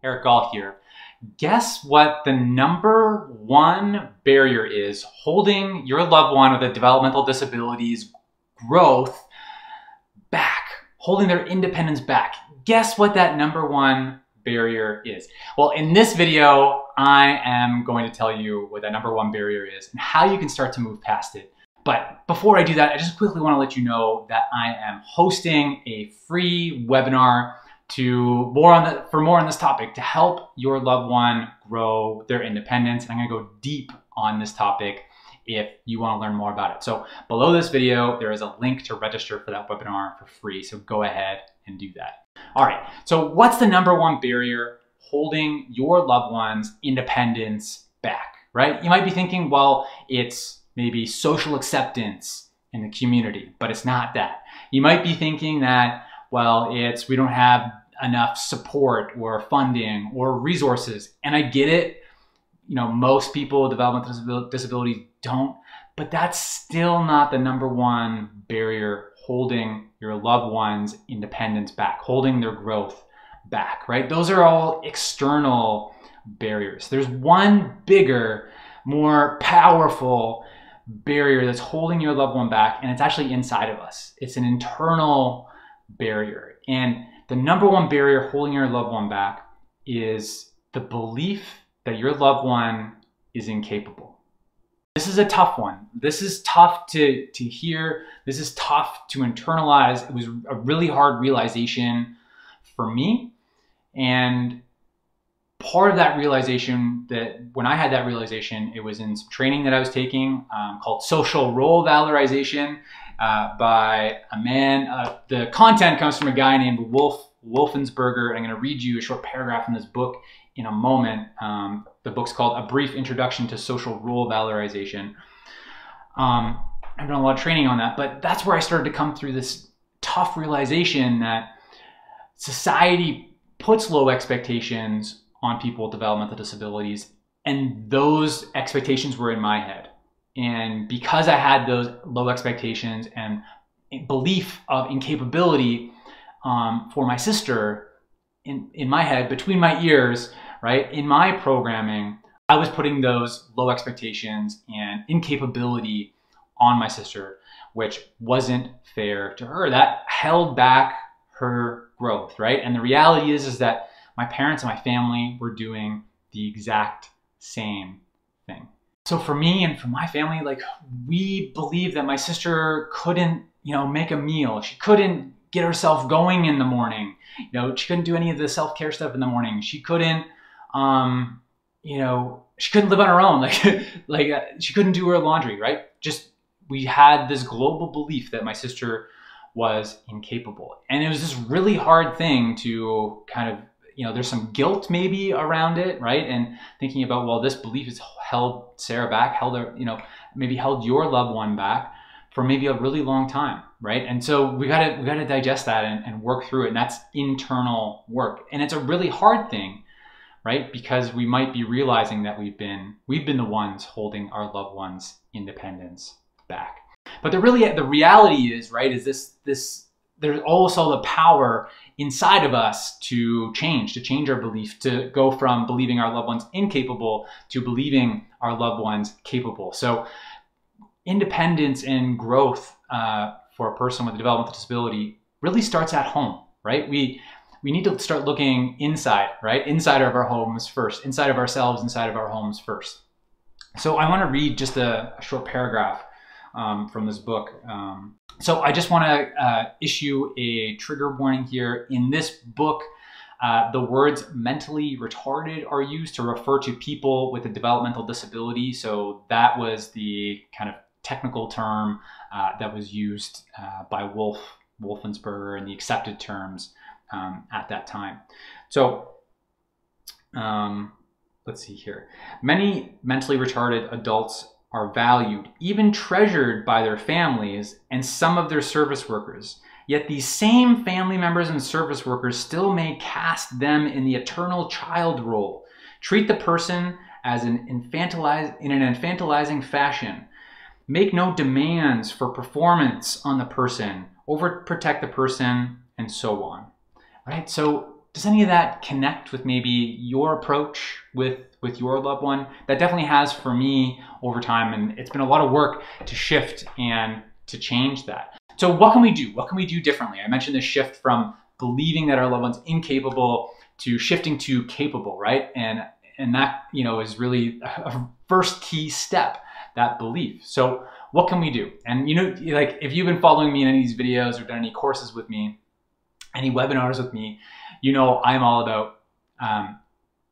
Eric Gall here. Guess what the number one barrier is holding your loved one with a developmental disability's growth back, holding their independence back. Guess what that number one barrier is? Well, in this video, I am going to tell you what that number one barrier is and how you can start to move past it. But before I do that, I just quickly want to let you know that I am hosting a free webinar for more on this topic to help your loved one grow their independence. And I'm going to go deep on this topic if you want to learn more about it. So below this video, there is a link to register for that webinar for free. So go ahead and do that. All right. So what's the number one barrier holding your loved one's independence back, right? You might be thinking, well, it's maybe social acceptance in the community, but it's not that. You might be thinking that, well, we don't have enough support or funding or resources. And I get it. You know, most people with developmental disabilities don't, but that's still not the number one barrier holding your loved one's independence back, holding their growth back, right? Those are all external barriers. There's one bigger, more powerful barrier that's holding your loved one back, and it's actually inside of us. It's an internal barrier. And the number one barrier holding your loved one back is the belief that your loved one is incapable. This is a tough one. This is tough to hear. This is tough to internalize. It was a really hard realization for me. And part of that realization, that when I had that realization, it was in some training that I was taking called social role valorization by a man. The content comes from a guy named Wolfensberger, and I'm going to read you a short paragraph from this book in a moment. The book's called A Brief Introduction to Social Role Valorization. I've done a lot of training on that, but that's where I started to come through this tough realization that society puts low expectations on people with developmental disabilities, and those expectations were in my head. And because I had those low expectations and belief of incapability for my sister in my head, between my ears, right, in my programming, I was putting those low expectations and incapability on my sister, which wasn't fair to her. That held back her growth, right? And the reality is that my parents and my family were doing the exact same thing. So for me and for my family, like, we believed that my sister couldn't, make a meal. She couldn't get herself going in the morning. She couldn't do any of the self-care stuff in the morning. She couldn't, she couldn't live on her own. She couldn't do her laundry, right? We had this global belief that my sister was incapable. And it was this really hard thing to kind of, there's some guilt maybe around it, right? And thinking about, well, this belief has held Sarah back, maybe held your loved one back for maybe a really long time, right? And so we gotta digest that and work through it. And that's internal work. And it's a really hard thing, right? Because we might be realizing that we've been the ones holding our loved ones' independence back. But the reality is, right, is this there's also the power inside of us to change our belief, to go from believing our loved ones incapable to believing our loved ones capable. So independence and growth for a person with a developmental disability really starts at home, right? We need to start looking inside, right? Inside of our homes first, inside of ourselves, inside of our homes first. So I want to read just a short paragraph from this book. So I just want to issue a trigger warning here. In this book, the words mentally retarded are used to refer to people with a developmental disability. So that was the kind of technical term that was used by Wolfensberger and the accepted terms at that time. So let's see here. Many mentally retarded adults are valued, even treasured by their families and some of their service workers. Yet these same family members and service workers still may cast them in the eternal child role, treat the person as in an infantilizing fashion, make no demands for performance on the person, overprotect the person, and so on. Right? So does any of that connect with maybe your approach with your loved one? That definitely has for me over time, and it's been a lot of work to shift and to change that. So what can we do? What can we do differently? I mentioned this shift from believing that our loved one's incapable to shifting to capable, right? And that, you know, is really a first key step, that belief. So what can we do? And you know, like if you've been following me in any of these videos or done any courses with me, any webinars with me, you know I'm all about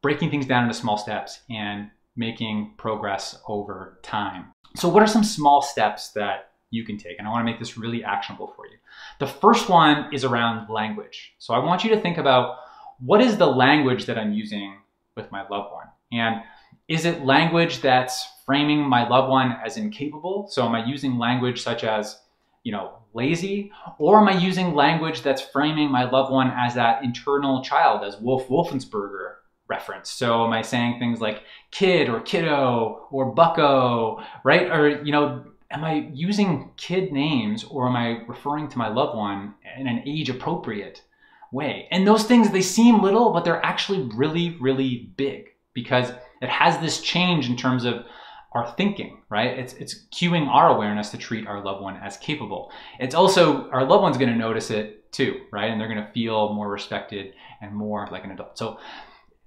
breaking things down into small steps and making progress over time. So what are some small steps that you can take? And I want to make this really actionable for you. The first one is around language. So I want you to think about, what is the language that I'm using with my loved one? And is it language that's framing my loved one as incapable? So am I using language such as, you know, lazy? Or am I using language that's framing my loved one as that internal child, as Wolfensberger reference? So am I saying things like kid or kiddo or bucko, right? Or, you know, am I using kid names, or am I referring to my loved one in an age appropriate way? And those things, they seem little, but they're actually really, really big, because it has this change in terms of our thinking, right? It's cueing our awareness to treat our loved one as capable. It's also, our loved one's gonna notice it too, right? And they're gonna feel more respected and more like an adult. So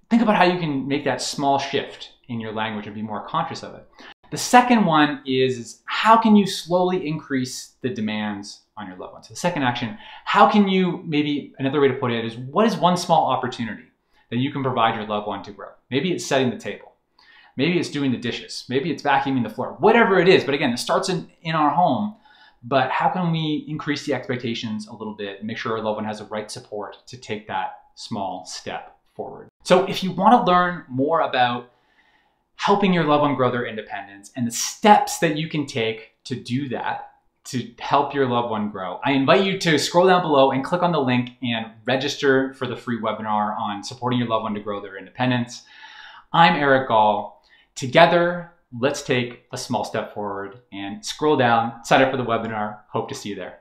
think about how you can make that small shift in your language and be more conscious of it. The second one is how can you slowly increase the demands on your loved ones? The second action, how can you, maybe another way to put it is, what is one small opportunity that you can provide your loved one to grow? Maybe it's setting the table. Maybe it's doing the dishes. Maybe it's vacuuming the floor, whatever it is. But again, it starts in our home. But how can we increase the expectations a little bit and make sure our loved one has the right support to take that small step forward? So if you want to learn more about helping your loved one grow their independence and the steps that you can take to do that, to help your loved one grow, I invite you to scroll down below and click on the link and register for the free webinar on supporting your loved one to grow their independence. I'm Eric Gall. Together, let's take a small step forward, and scroll down, sign up for the webinar. Hope to see you there.